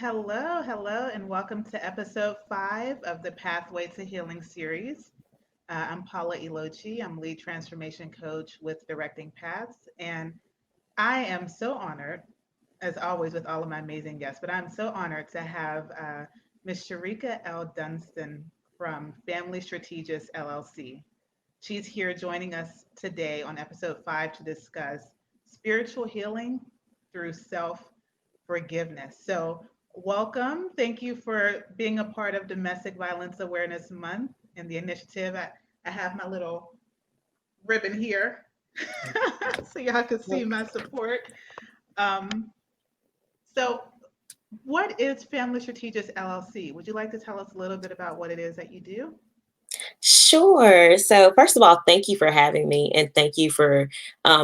Hello, and welcome to episode 5 of the Pathway to Healing series. I'm Paula Elochi. I'm lead transformation coach with Directing Paths, and I am so honored, as always, with all of my amazing guests, but I'm so honored to have Ms. Shereka Dunston from Family Strategist LLC. She's here joining us today on episode 5 to discuss spiritual healing through self forgiveness. So, welcome. Thank you for being a part of Domestic Violence Awareness Month and the initiative. I have my little ribbon here so y'all can see my support. Um, so, what is Family Strategist LLC? Would you like to tell us a little bit about what it is that you do? Sure. So, first of all, thank you for having me, and thank you for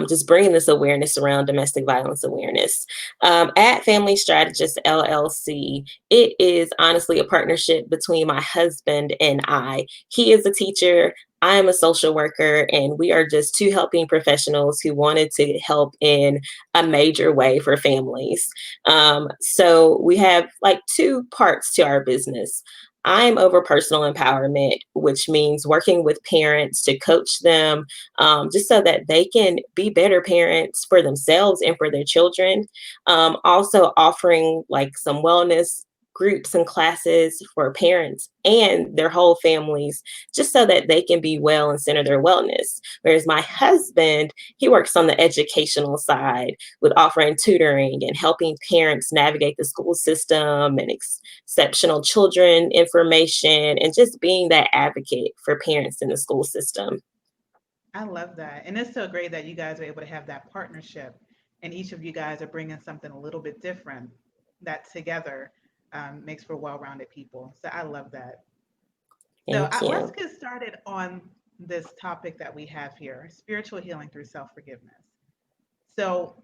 just bringing this awareness around domestic violence awareness. At Family Strategist LLC, it is honestly a partnership between my husband and I. He is a teacher. I am a social worker, and we are just two helping professionals who wanted to help in a major way for families. So, we have like two parts to our business. I'm over personal empowerment, which means working with parents to coach them just so that they can be better parents for themselves and for their children. Also, offering like some wellness groups and classes for parents and their whole families, just so that they can be well and center their wellness. Whereas my husband, he works on the educational side with offering tutoring and helping parents navigate the school system and exceptional children information and just being that advocate for parents in the school system. I love that. And it's so great that you guys are able to have that partnership and each of you guys are bringing something a little bit different that together makes for well rounded people. So I love that. So Thank let's you. get started on this topic that we have here, spiritual healing through self forgiveness. So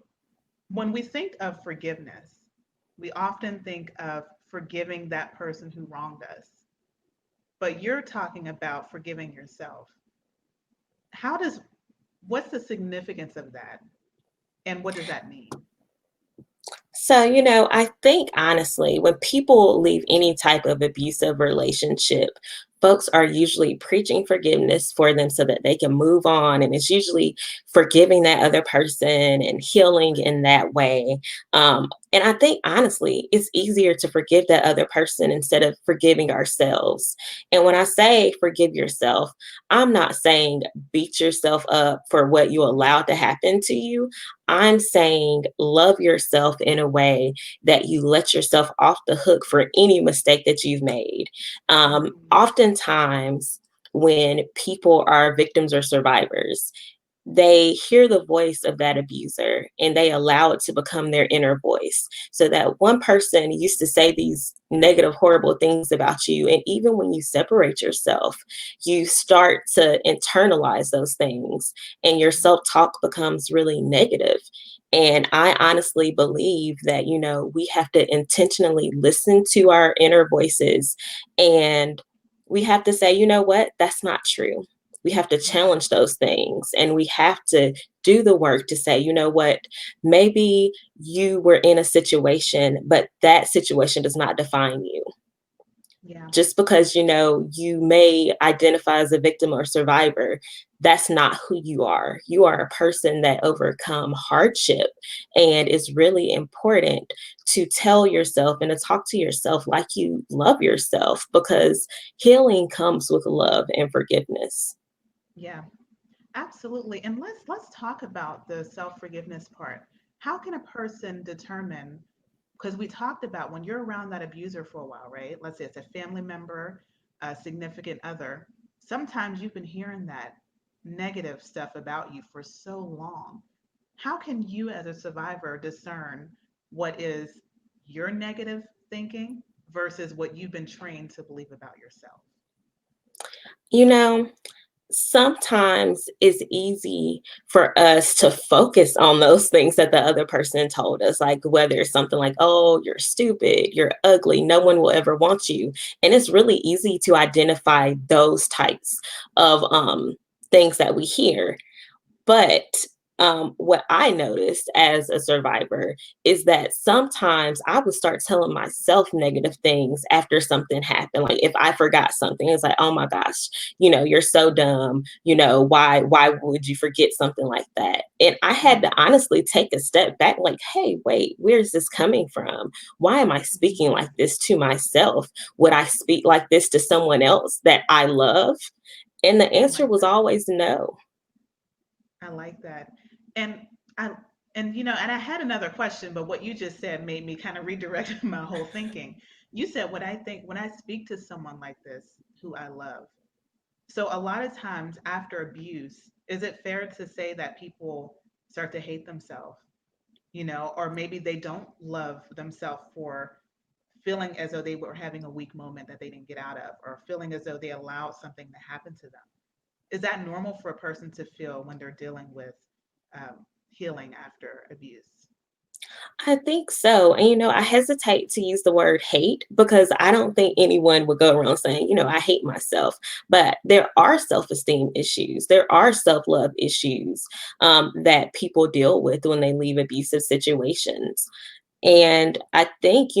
when we think of forgiveness, we often think of forgiving that person who wronged us. But you're talking about forgiving yourself. How does, what's the significance of that? And what does that mean? So, I think honestly, when people leave any type of abusive relationship, folks are usually preaching forgiveness for them so that they can move on. And it's usually forgiving that other person and healing in that way. And I think honestly, it's easier to forgive that other person instead of forgiving ourselves. And when I say forgive yourself, I'm not saying beat yourself up for what you allowed to happen to you. I'm saying love yourself in a way that you let yourself off the hook for any mistake that you've made. Mm, Oftentimes, when people are victims or survivors, they hear the voice of that abuser and they allow it to become their inner voice. So that one person used to say these negative, horrible things about you. And even when you separate yourself, you start to internalize those things and your self talk becomes really negative. And I honestly believe that, we have to intentionally listen to our inner voices, and we have to say, you know what, that's not true. We have to mm, challenge those things, and we have to do the work to say, you know what, maybe you were in a situation, but that situation does not define you. yeah. Just because, you may identify as a victim or survivor, that's not who you are. You are a person that overcome hardship. And it's really important to tell yourself and to talk to yourself like you love yourself, because healing comes with love and forgiveness. Yeah. Absolutely. And let's talk about the self-forgiveness part. How can a person determine, because we talked about when you're around that abuser for a while, right? Let's say it's a family member, a significant other. Sometimes you've been hearing that negative stuff about you for so long. How can you as a survivor discern what is your negative thinking versus what you've been trained to believe about yourself? You know, Sometimes it's easy for us to focus on those things that the other person told us, like whether it's something like, oh, you're stupid, you're ugly, no one will ever want you. And it's really easy to identify those types of things that we hear. But What I noticed as a survivor is that sometimes I would start telling myself negative things after something happened. Like if I forgot something, it's like, oh my gosh, you're so dumb. Why would you forget something like that? And I had to honestly take a step back, like, hey, wait, where is this coming from? Why am I speaking like this to myself? Would I speak like this to someone else that I love? And the I answer like was that. always no. I like that. And I and I had another question, but what you just said made me kind of redirect my whole thinking. You said what I think when I speak to someone like this who I love. So a lot of times after abuse, is it fair to say that people start to hate themselves, or maybe they don't love themselves for feeling as though they were having a weak moment that they didn't get out of, or feeling as though they allowed something to happen to them? Is that normal for a person to feel when they're dealing with healing after abuse? I think so. And, I hesitate to use the word hate because I don't think anyone would go around saying, I hate myself. But there are self esteem issues, there are self love issues that people deal with when they leave abusive situations. And I think,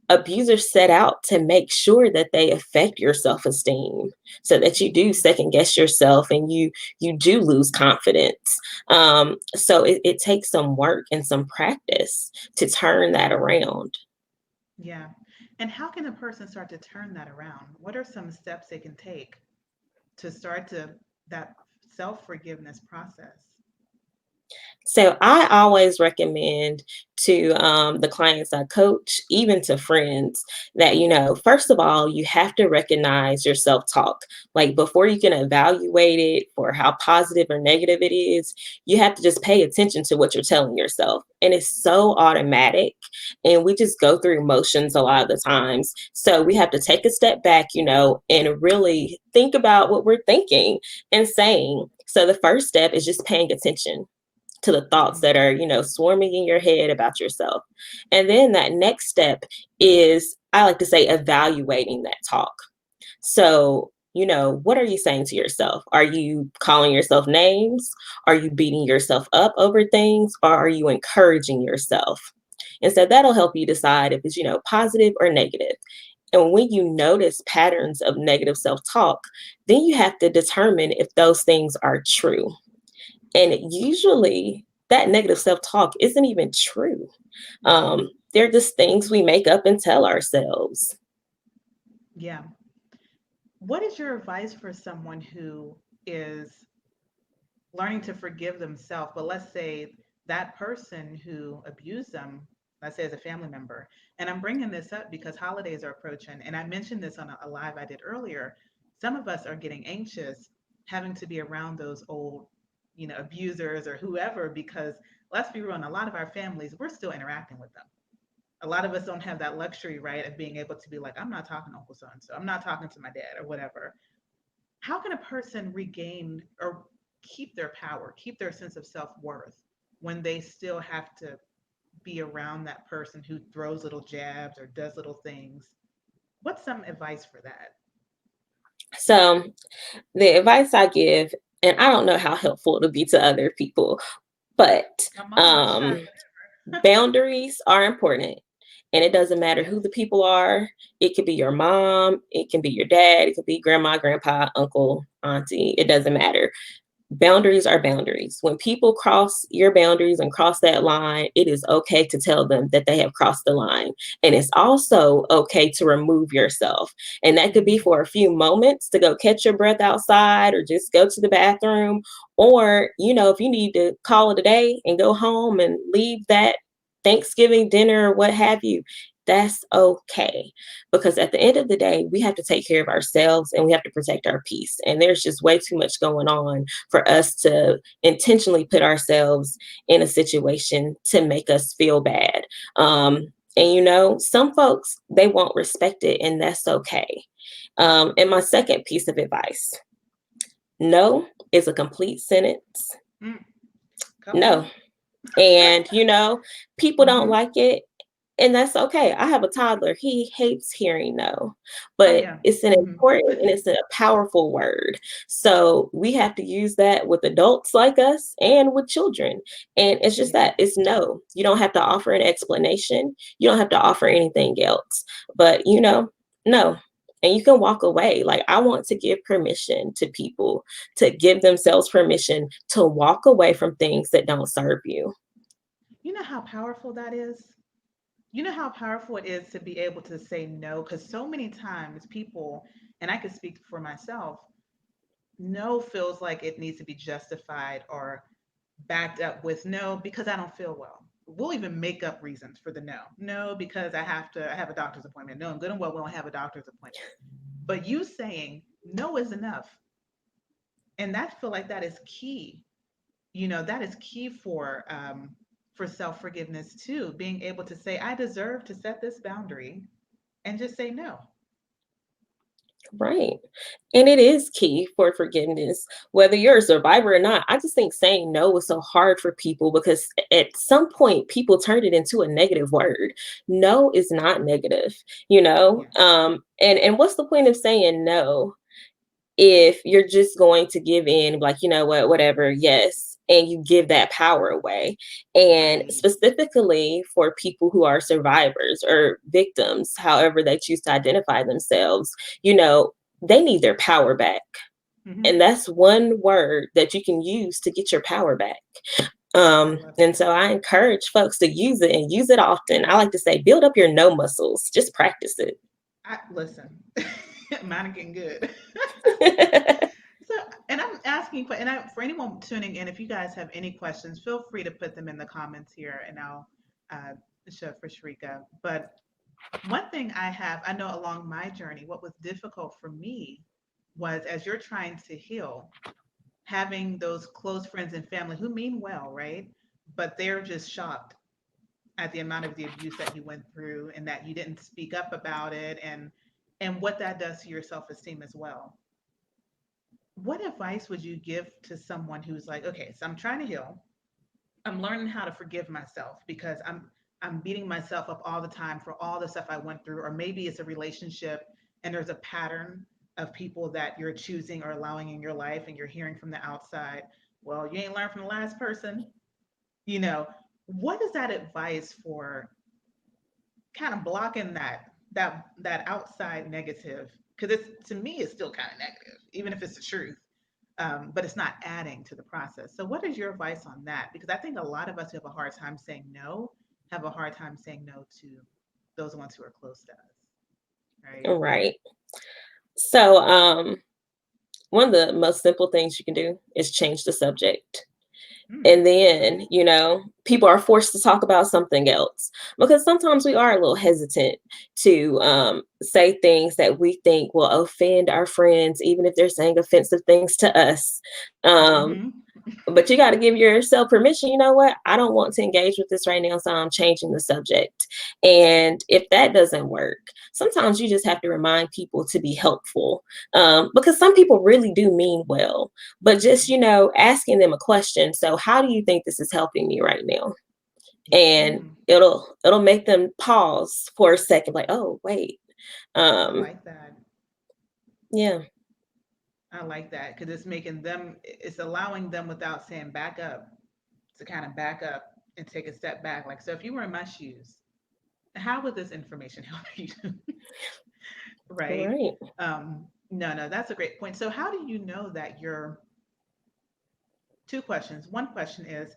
abusers set out to make sure that they affect your self-esteem so that you do second guess yourself and you do lose confidence. So it takes some work and some practice to turn that around. Yeah. And how can a person start to turn that around? What are some steps they can take to start to that self forgiveness process? So I always recommend to the clients I coach, even to friends, that, first of all, you have to recognize your self talk. Like before you can evaluate it for how positive or negative it is, you have to just pay attention to what you're telling yourself. And it's so automatic. And we just go through emotions a lot of the times. So we have to take a step back, and really think about what we're thinking and saying. So the first step is just paying attention to the thoughts Hmm. that are, swarming in your head about yourself. And then that next step is, I like to say, evaluating that talk. So, what are you saying to yourself? Are you calling yourself names? Are you beating yourself up over things? Or are you encouraging yourself? And so that'll help you decide if it's, positive or negative. And when you notice patterns of negative self talk, then you have to determine if those things are true. And usually that negative self talk isn't even true. Hmm. They're just things we make up and tell ourselves. Yeah. What is your advice for someone who is learning to forgive themselves, but let's say that person who abused them, let's say as a family member, and I'm bringing this up because holidays are approaching, and I mentioned this on a live I did earlier. Some of us are getting anxious having to be around those old, abusers or whoever, because let's be real, in a lot of our families, we're still interacting with them. A lot of us don't have that luxury, right, of being able to be like, I'm not talking to Uncle So and so, I'm not talking to my dad or whatever. How can a person regain or keep their power, keep their sense of self worth when they still have to be around that person who throws little jabs or does little things? What's some advice for that? So, the advice I give, and I don't know how helpful it'll be to other people, but Come on, let's try um, boundaries are important. And it doesn't matter Yes. who the people are. It could be your mom, it can be your dad, it could be grandma, grandpa, uncle, auntie. It doesn't matter. Boundaries are boundaries. When people cross your boundaries and cross that line, it is okay to tell them that they have crossed the line. And it's also okay to remove yourself. And that could be Mhm. for a few moments to go catch your breath outside or just go to the bathroom. Or, if you need to call it a day and go home and leave that Thanksgiving dinner or what have you, that's okay. Because at the end of the day, we have to take care of ourselves and we have to protect our peace. And there's just way too much going on for us to intentionally put ourselves in a situation to make us feel bad. And some folks, they won't respect it, and that's okay. And my second piece of advice: no is a complete sentence. Mm, come No. on. And, people don't Hmm. like it. And that's okay. I have a toddler. He hates hearing no, Oh but yeah. it's an Hmm. important and it's a powerful word. So we have to use that with adults like us and with children. And it's just Yeah. that it's no. You don't have to offer an explanation. You don't have to offer anything else. But no. And you can walk away. Like, I want to give permission to people to give themselves permission to walk away from things that don't serve you. You know how powerful that is? You know how powerful it is to be able to say no? Because so many times people, and I can speak for myself, no feels like it needs to be justified or backed up with no because I don't feel well. We'll even make up reasons for the no. No, because I have a doctor's appointment. No, I'm good and well, we don't have a doctor's appointment. But you saying no is enough. And that feel like that is key. That is key for self-forgiveness too, being able to say, I deserve to set this boundary and just say no. Right. And it is key for forgiveness, whether you're a survivor or not. I just think saying no is so hard for people because at some point people turned it into a negative word. No is not negative, you know? Yeah. And what's the point of saying no if you're just going to give in, like, you know what, whatever, yes, and you give that power away. And Right. specifically for people who are survivors or victims, however they choose to identify themselves, they need their power back. Hmm. And that's one word that you can use to get your power back. I love And that. so I encourage folks to use it and use it often. I like to say, build up your no muscles, just practice it. I listen. Mine are getting good. So, and I'm asking, for anyone tuning in, if you guys have any questions, feel free to put them in the comments here, and I'll uh, show for Shereka. But one thing I know along my journey, what was difficult for me was as you're trying to heal, having those close friends and family who mean well, right? But they're just shocked at the amount of the abuse that you went through and that you didn't speak up about it, and what that does to your self-esteem as well. What advice would you give to someone who's like, okay, so I'm trying to heal. I'm learning how to forgive myself because I'm beating myself up all the time for all the stuff I went through, or maybe it's a relationship and there's a pattern of people that you're choosing or allowing in your life and you're hearing from the outside, well, you ain't learned from the last person. You know, what is that advice for kind of blocking that outside negative? Because it's, to me, it's still kind of negative, even if it's the truth. But it's not adding to the process. So, what is your advice on that? Because I think a lot of us who have a hard time saying no have a hard time saying no to those ones who are close to us, right? Right. So, one of the most simple things you can do is change the subject. Mm, And then, people are forced to talk about something else because sometimes we are a little hesitant to say things that we think will offend our friends, even if they're saying offensive things to us. Um, mm-hmm. but you got to give yourself permission. You know what? I don't want to engage with this right now, so I'm changing the subject. And if that doesn't work, sometimes you just have to remind people to be helpful, because some people really do mean well. But just, Yeah. asking them a question. So, how do you think this is helping me right now? And Mm, it'll make them pause for a second, like, oh, wait. I Um, like that. yeah, I like that because it's allowing them without saying back up to kind of back up and take a step back. Like, so if you were in my shoes, how would this information help you? Right? right. No, no, that's a great point. So, how do you know that you're two questions? One question is,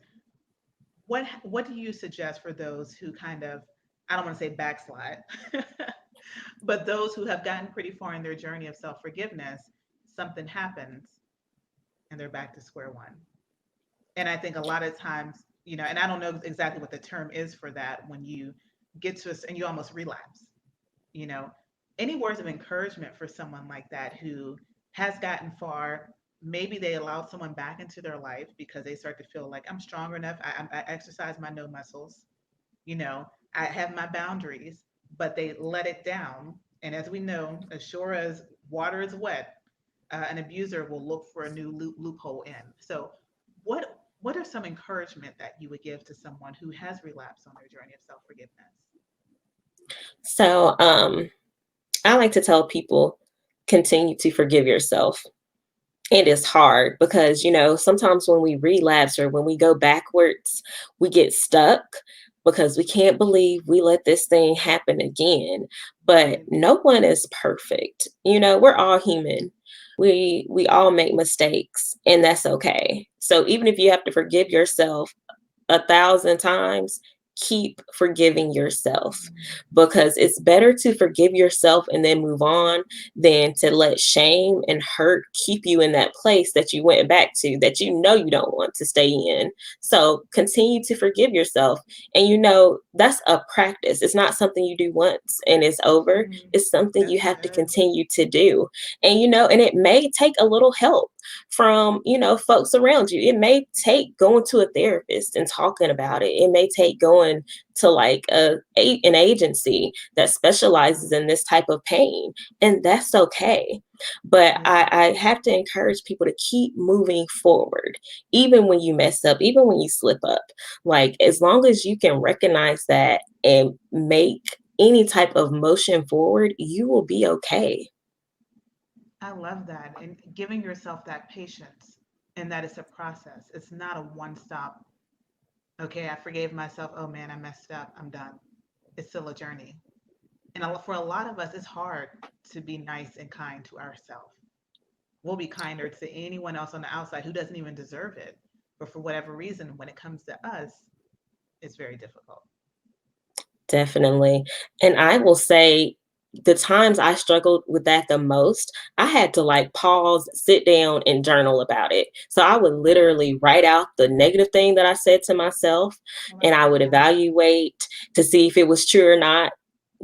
what do you suggest for those who kind of, I don't want to say backslide, but those who have gotten pretty far in their journey of self forgiveness, something happens and they're back to square one. And I think a lot of times, and I don't know exactly what the term is for that when you get to and you almost relapse. you know any words of encouragement for someone like that who has gotten far, maybe they allowed someone back into their life because they start to feel like I'm strong enough, I exercise my no muscles, I have my boundaries, but they let it down. And as we know, as sure as water is wet, an abuser will look for a new loophole in. So what are some encouragement that you would give to someone who has relapsed on their journey of self-forgiveness? So I like to tell people, continue to forgive yourself. It is hard because, sometimes when we relapse or when we go backwards, we get stuck because we can't believe we let this thing happen again. But Right. no one is perfect. We're all human. We all make mistakes, and that's okay. So even if you have to forgive yourself 1,000 times, keep forgiving yourself, Mm, because it's better to forgive yourself and then move on than to let shame and hurt keep you in that place that you went back to, that you don't want to stay in. So continue to forgive yourself. And that's a practice. It's not something you do once and it's over. mm, It's something you that's have to good. continue to do. And it may take a little help from folks around you. It may take going to a therapist and talking about it. It may take going to like an agency that specializes in this type of pain, and that's okay. But Yeah. I have to encourage people to keep moving forward, even when you mess up, even when you slip up. Like, as long as you can recognize that and make any type of motion forward, you will be okay. I love that. And giving yourself that patience and that it's a process. It's not a one stop. Okay, I forgave myself. Oh man, I messed up. I'm done. It's still a journey. And for a lot of us, it's hard to be nice and kind to ourselves. We'll be kinder to anyone else on the outside who doesn't even deserve it. But for whatever reason, when it comes to us, it's very difficult. Definitely. And I will say, the times I struggled with that the most, I had to like pause, sit down, and journal about it. So I would literally write out the negative thing that I said to myself, Oh, I and I love would that. evaluate to see if it was true or not.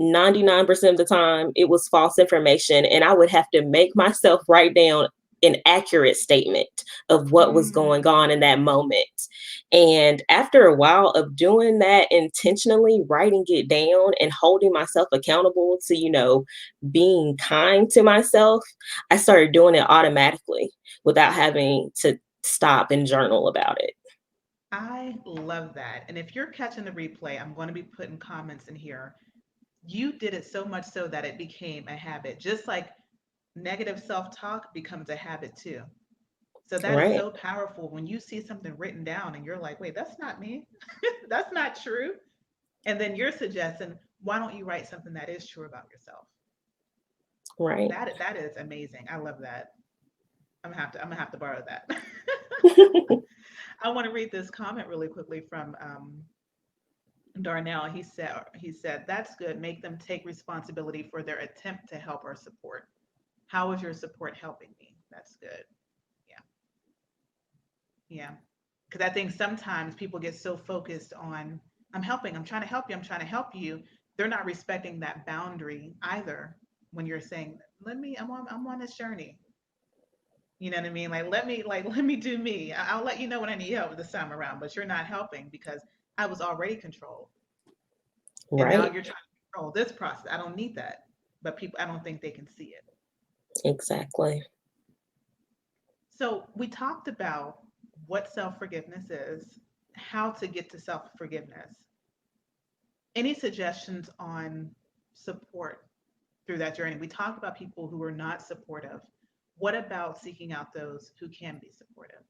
99% of the time, it was false information, and I would have to make myself write down an accurate statement of what was going Mm, on in that moment. And after a while of doing that, intentionally writing it down and holding myself accountable to, being kind to myself, I started doing it automatically without having to stop and journal about it. I love that. And if you're catching the replay, I'm going to be putting comments in here. You did it so much so that it became a habit, just like negative self talk becomes a habit too. So that is Right. so powerful when you see something written down and you're like, wait, that's not me. That's not true. And then you're suggesting, why don't you write something that is true about yourself? Right. That is amazing. I love that. I'm gonna have to borrow that. I want to read this comment really quickly from Darnell. He said that's good. Make them take responsibility for their attempt to help or support. How is your support helping me? That's good. Yeah, yeah. Because I think sometimes people get so focused on I'm helping, I'm trying to help you, I'm trying to help you. They're not respecting that boundary either. When you're saying, I'm on this journey. You know what I mean? Let me do me. I'll let you know when I need help this time around, but you're not helping because I was already controlled. And now Right. you're trying to control this process. I don't need that. But people, I don't think they can see it. Exactly. So we talked about what self forgiveness is, how to get to self forgiveness. Any suggestions on support through that journey? We talked about people who are not supportive. What about seeking out those who can be supportive?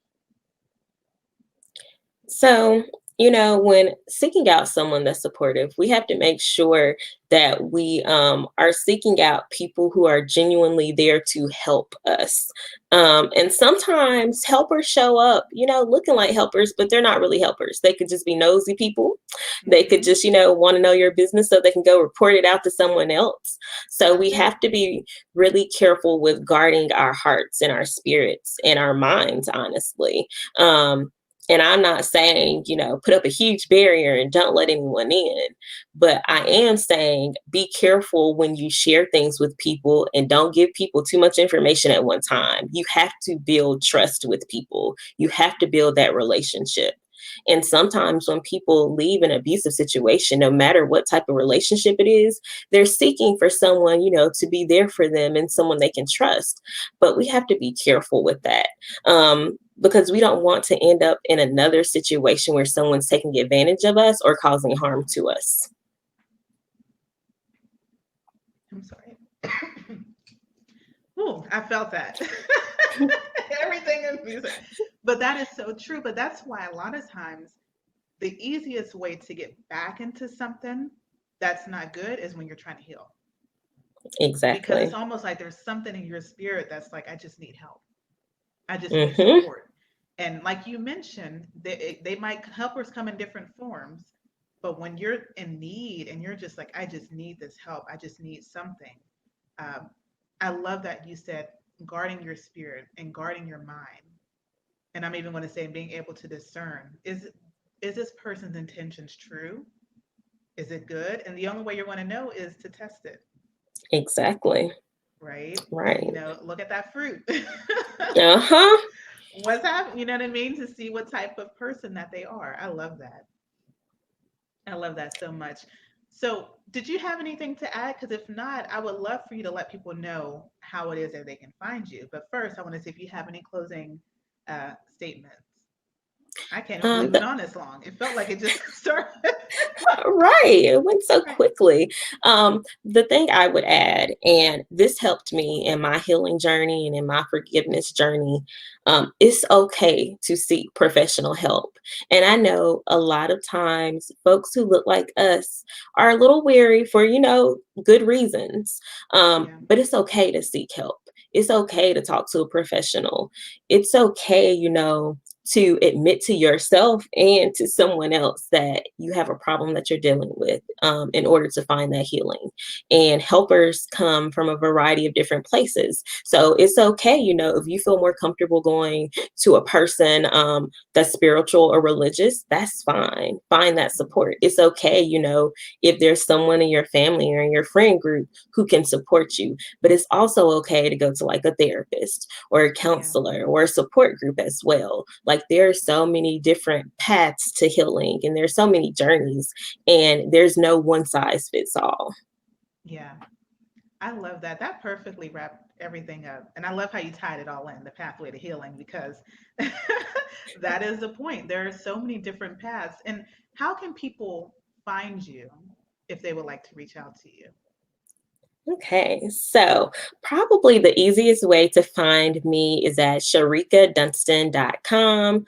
So, when seeking out someone that's supportive, we have to make sure that we are seeking out people who are genuinely there to help us. And sometimes helpers show up, looking like helpers, but they're not really helpers. They could just be nosy people. They could Mm-hmm. just, want to know your business so they can go report it out to someone else. So we That's it. have to be really careful with guarding our hearts and our spirits and our minds, honestly. And I'm not saying, put up a huge barrier and don't let anyone in, but I Mm-hmm. am saying be careful when you share things with people and don't give people too much information at one time. You have to build trust with people, you have to build that relationship. And sometimes when people leave an abusive situation, no matter what type of relationship it is, they're seeking for someone, to be there for them and someone they can trust. But we have to be careful with that. Because we don't want to end up in another situation where someone's taking advantage of us or causing harm to us. I'm sorry. Ooh, I felt that. Everything in me. But that is so true. But that's why a lot of times the easiest way to get back into something that's not good is when you're trying to heal. Because it's Exactly. almost like there's something in your spirit that's like, I just need help. I just need Mm-hmm. support. And like you mentioned, they might helpers come in different forms, but when you're in need and you're just like, I just need this help, I just need something. Um, I love that you said guarding your spirit and guarding your mind. And I'm even going to say being able to discern is this person's intentions true? Is it good? And the only way you're going to know is to test it, Exactly. right? And Right. look at that fruit. Uh-huh. What's happening? You know what I mean? To see what type of person that they are. I love that. I love that so much. So, did you have anything to add? Because if not, I would love for you to let people know how it is that they can find you. But first, I want to see if you have any closing statements. I can't even believe we've been The on this long. It felt like it just started. Right. It went so Right. quickly. The thing I would add, and this helped me in my healing journey and in my forgiveness journey, it's okay to seek professional help. And I know a lot of times folks who look like us are a little weary for, good reasons. Yeah. But it's okay to seek help. It's okay to talk to a professional. It's okay, to admit to yourself and to someone else that you have a problem that you're dealing with, in order to find that healing. And helpers come from a variety of different places. So it's okay, if you feel more comfortable going to a person, that's spiritual or religious, that's fine. Find that support. It's okay, if there's someone in your family or in your friend group who can support you. But it's also okay to go to like a therapist or a Yeah. counselor or a support group as well. Like there are so many different paths to healing and there's so many journeys and there's no one size fits all. Yeah. I love that. That perfectly wrapped everything up. And I love how you tied it all in the pathway to healing because that is the point. There are so many different paths. And how can people find you if they would like to reach out to you? Okay, so probably the easiest way to find me is at sherekadunston.com.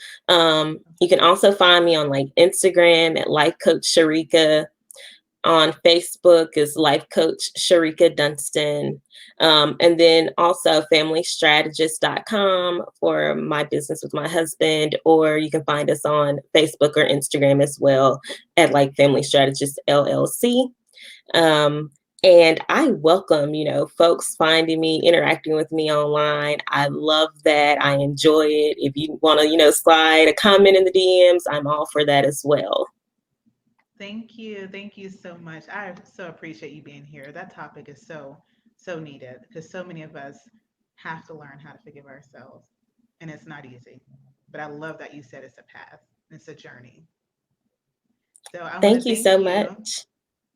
You can also find me on like Instagram at Life Coach Shereka. On Facebook is Life Coach Shereka Dunston. And then also FamilyStrategist.com for my business with my husband, or you can find us on Facebook or Instagram as well at like Family Strategist LLC. Um, and I welcome, folks finding me, interacting with me online. I love that. I enjoy it. If you want to, slide a comment in the DMs, I'm all for that as well. Thank you. Thank you so much. I so appreciate you being here. That topic is so, so needed because so many of us have to learn how to forgive ourselves. And it's not easy. But I love that you said it's a path, it's a journey. So I want to Thank you thank so you. much.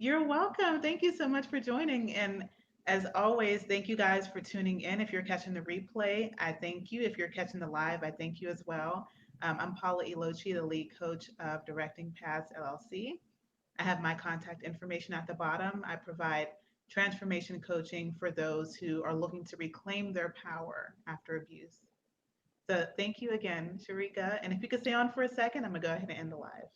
You're welcome. Thank you so much for joining. And as always, thank you guys for tuning in. If you're catching the replay, I thank you. If you're catching the live, I thank you as well. I'm Paula Elochi, the lead coach of Directing Paths LLC. I have my contact information at the bottom. I provide transformation coaching for those who are looking to reclaim their power after abuse. So thank you again, Shereka. And if you could stay on for a second, I'm going to go ahead and end the live.